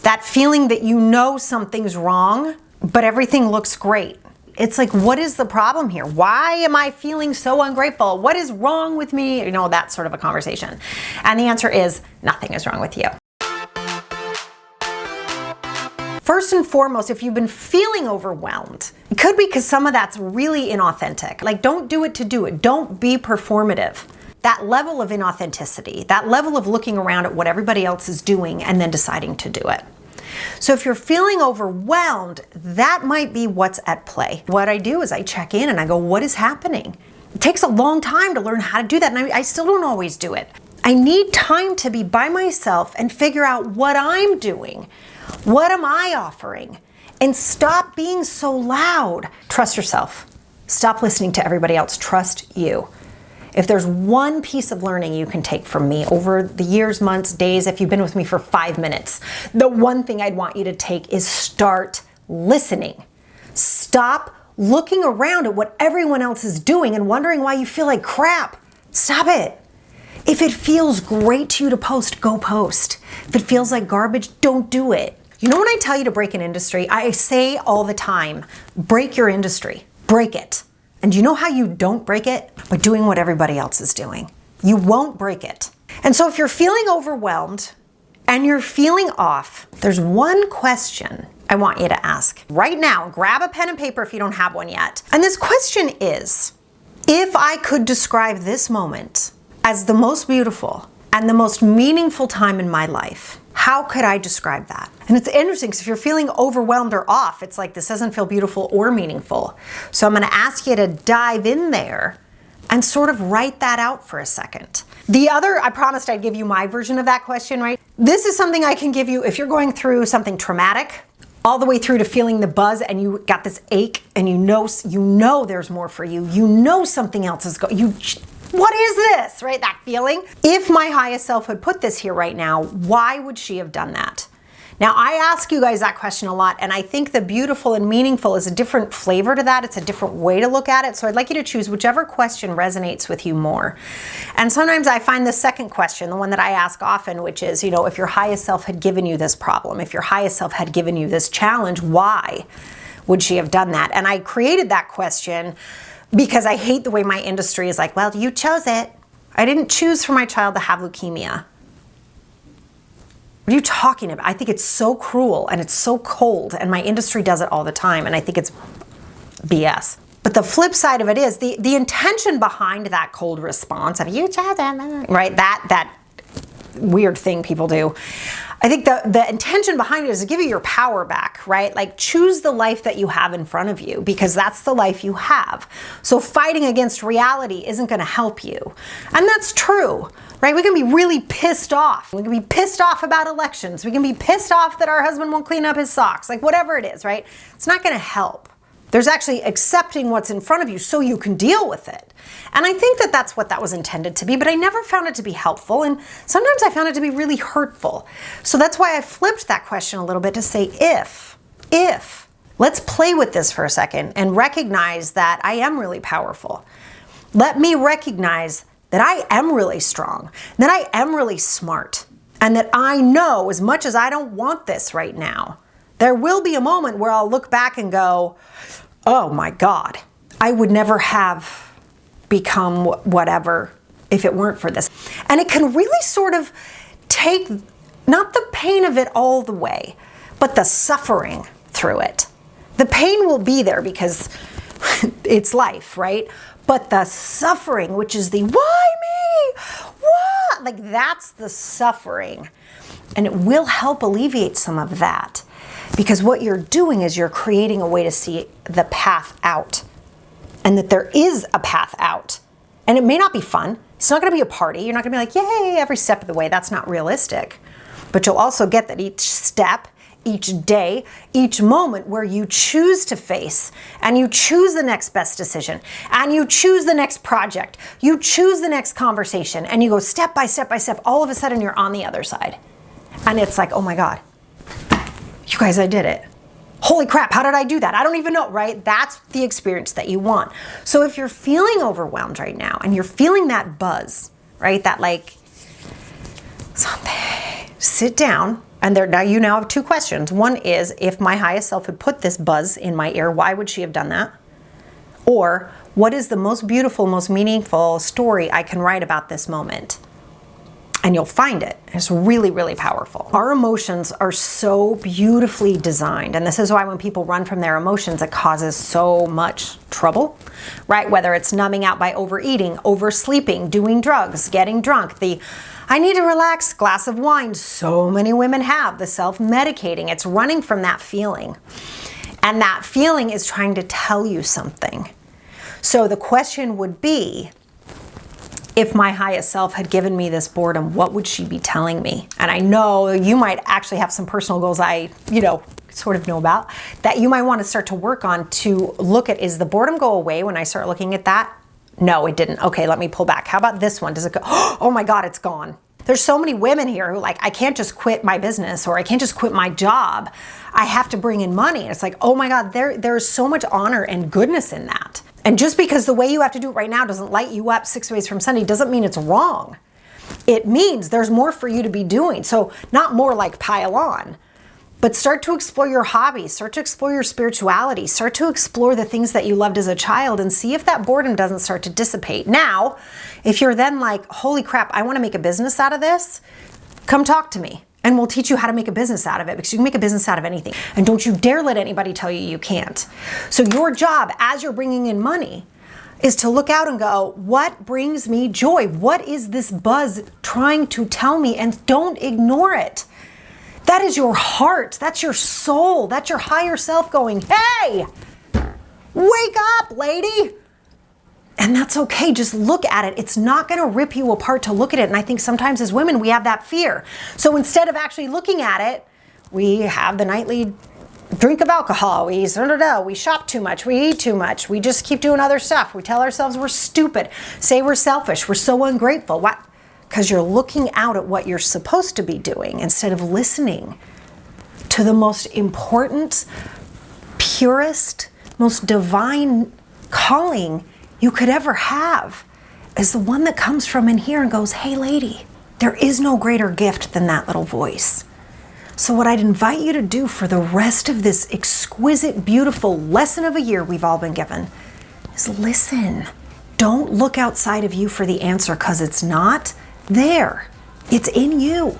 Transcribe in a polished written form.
That feeling that you know something's wrong, but everything looks great. It's like, what is the problem here? Why am I feeling so ungrateful? What is wrong with me? You know, that sort of a conversation. And the answer is nothing is wrong with you. First and foremost, if you've been feeling overwhelmed, it could be because some of that's really inauthentic. Like, don't do it to do it. Don't be performative. That level of inauthenticity, that level of looking around at what everybody else is doing and then deciding to do it. So if you're feeling overwhelmed, that might be what's at play. What I do is I check in and I go, what is happening? It takes a long time to learn how to do that, and I still don't always do it. I need time to be by myself and figure out what I'm doing. What am I offering? And stop being so loud. Trust yourself. Stop listening to everybody else. Trust you. If there's one piece of learning you can take from me over the years, months, days, if you've been with me for 5 minutes, the one thing I'd want you to take is start listening. Stop looking around at what everyone else is doing and wondering why you feel like crap. Stop it. If it feels great to you to post, go post. If it feels like garbage, don't do it. You know when I tell you to break an industry, I say all the time, break your industry, break it. And you know how you don't break it? By doing what everybody else is doing. You won't break it. And so if you're feeling overwhelmed and you're feeling off, there's one question I want you to ask right now. Grab a pen and paper if you don't have one yet. And this question is, if I could describe this moment as the most beautiful and the most meaningful time in my life, how could I describe that? And it's interesting because if you're feeling overwhelmed or off, it's like this doesn't feel beautiful or meaningful. So I'm going to ask you to dive in there and sort of write that out for a second. The other, I promised I'd give you my version of that question, right? This is something I can give you if you're going through something traumatic, all the way through to feeling the buzz and you got this ache and you know there's more for you. You know something else is going, what is this, right? That feeling. If my highest self had put this here right now, why would she have done that? Now, I ask you guys that question a lot, and I think the beautiful and meaningful is a different flavor to that. It's a different way to look at it. So I'd like you to choose whichever question resonates with you more. And sometimes I find the second question, the one that I ask often, which is, you know, if your highest self had given you this problem, if your highest self had given you this challenge, why would she have done that? And I created that question because I hate the way my industry is like, well, you chose it. I didn't choose for my child to have leukemia. What are you talking about? I think it's so cruel and it's so cold, and my industry does it all the time, and I think it's BS. But the flip side of it is the intention behind that cold response of you chose it, right? That weird thing people do. I think the intention behind it is to give you your power back, right? Like, choose the life that you have in front of you, because that's the life you have. So fighting against reality isn't going to help you. And that's true, right? We can be really pissed off. We can be pissed off about elections. We can be pissed off that our husband won't clean up his socks, like whatever it is, right? It's not going to help. There's actually accepting what's in front of you so you can deal with it. And I think that that's what that was intended to be, but I never found it to be helpful. And sometimes I found it to be really hurtful. So that's why I flipped that question a little bit to say, if. Let's play with this for a second and recognize that I am really powerful. Let me recognize that I am really strong, that I am really smart, and that I know, as much as I don't want this right now, there will be a moment where I'll look back and go, oh my God, I would never have become whatever if it weren't for this. And it can really sort of take, not the pain of it all the way, but the suffering through it. The pain will be there because it's life, right? But the suffering, which is the, why me? What? Like, that's the suffering. And it will help alleviate some of that. Because what you're doing is you're creating a way to see the path out, and that there is a path out. And it may not be fun. It's not going to be a party. You're not going to be like, yay, every step of the way. That's not realistic. But you'll also get that each step, each day, each moment where you choose to face, and you choose the next best decision, and you choose the next project, you choose the next conversation, and you go step by step by step, all of a sudden you're on the other side. And it's like, oh my God, you guys, I did it. Holy crap, how did I do that? I don't even know, right? That's the experience that you want. So if you're feeling overwhelmed right now and you're feeling that buzz, right? That like something, sit down. And there, now you now have two questions. One is, if my highest self had put this buzz in my ear, why would she have done that? Or what is the most beautiful, most meaningful story I can write about this moment? And you'll find it. It's really, really powerful. Our emotions are so beautifully designed. And this is why when people run from their emotions, it causes so much trouble, right? Whether it's numbing out by overeating, oversleeping, doing drugs, getting drunk, I need to relax, glass of wine. So many women have the self-medicating. It's running from that feeling. And that feeling is trying to tell you something. So the question would be, if my highest self had given me this boredom, what would she be telling me? And I know you might actually have some personal goals I, sort of know about, that you might want to start to work on to look at, is the boredom go away when I start looking at that? No, it didn't. Okay, let me pull back. How about this one? Does it go? Oh my God, it's gone. There's so many women here who I can't just quit my business, or I can't just quit my job. I have to bring in money. And it's like, oh my God, there's so much honor and goodness in that. And just because the way you have to do it right now doesn't light you up 6 ways from Sunday doesn't mean it's wrong. It means there's more for you to be doing. So not more like pile on, but start to explore your hobbies, start to explore your spirituality, start to explore the things that you loved as a child, and see if that boredom doesn't start to dissipate. Now, if you're then like, holy crap, I want to make a business out of this, come talk to me. And we'll teach you how to make a business out of it, because you can make a business out of anything. And don't you dare let anybody tell you you can't. So your job as you're bringing in money is to look out and go, what brings me joy? What is this buzz trying to tell me? And don't ignore it. That is your heart. That's your soul. That's your higher self going, hey, wake up, lady. And that's okay. Just look at it. It's not going to rip you apart to look at it. And I think sometimes as women, we have that fear. So instead of actually looking at it, we have the nightly drink of alcohol. We shop too much. We eat too much. We just keep doing other stuff. We tell ourselves we're stupid. Say we're selfish. We're so ungrateful. Why? Because you're looking out at what you're supposed to be doing instead of listening to the most important, purest, most divine calling you could ever have, is the one that comes from in here and goes, hey lady, there is no greater gift than that little voice. So what I'd invite you to do for the rest of this exquisite, beautiful lesson of a year we've all been given is listen. Don't look outside of you for the answer, because it's not there. It's in you.